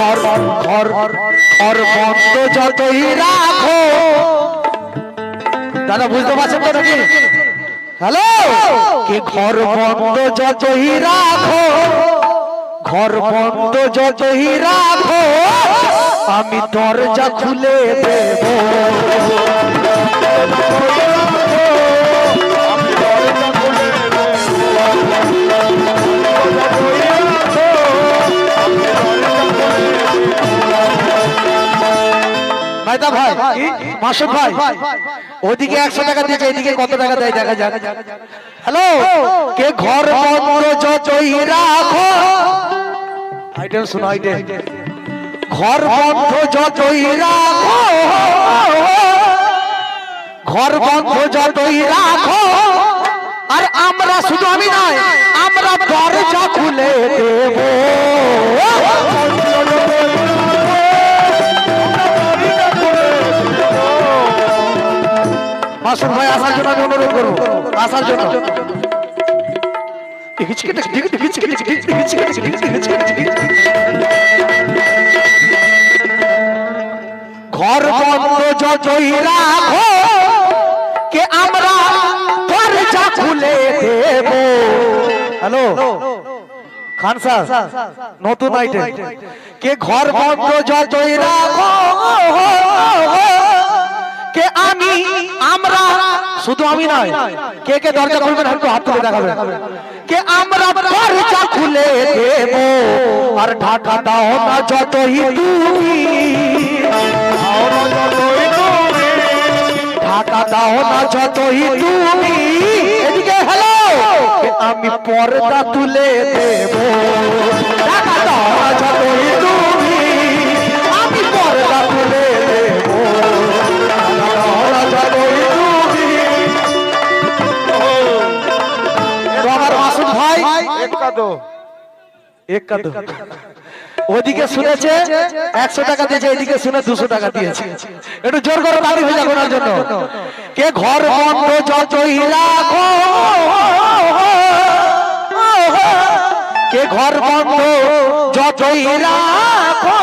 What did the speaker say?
ঘর ঘর বন্ধ যতই রাখো। দাদা বুঝতে পারছেন তো নাকি? হ্যালো, কে ঘর বন্ধ যতই রাখো, ঘর বন্ধ যতই রাখো, আমি দরজা খুলে দেব। ভাই মাসুদ ভাই ওদিকে 100 টাকা দিয়েছে, এদিকে কত টাকা দেয় দেখা যাক। হ্যালো, কে ঘর বন্ধ যতই রাখো, আইটেম শুনো আইটেম, ঘর বন্ধ যতই রাখো, ঘর বন্ধ যতই রাখো, আর আমরা শুধু আমি নয়, আমরা দরজা খুলে দেব। মাসুদ ভাই আসার জন্য আমি অনুরোধ করবো, আসার জন্য। ঘর বন্ধ যতই রাখো, কে আমরা দরজা খুলে দেব। হ্যালো খান স্যার, নতুন আইটেম, কে ঘর বন্ধ যতই রাখো, কে আমি আমরা শুধু আমি নয়, কে কে দরজা খুলবেন একটু হাত তুলে দেখাবেন। কে আমরা দরজা খুলে দেব, আর ঢাকা দাও না যতই তুমি, ঢাকা দাও না যতই তুমি। এদিকে হ্যালো, আমি পর্দা তুলে দেব। ঢাকা দাও না যতই তুমি, আমি পর্দা তুলে দেব। ওদিকে শুনেছে 100 টাকা দিয়েছে, এদিকে শুনে 200 টাকা দিয়েছে। একটু জোর করে তালি হয়ে যাবে ওনার জন্য। কে ঘর বন্ধ যতই রাখো, কে ঘর বন্ধ যতই রাখো,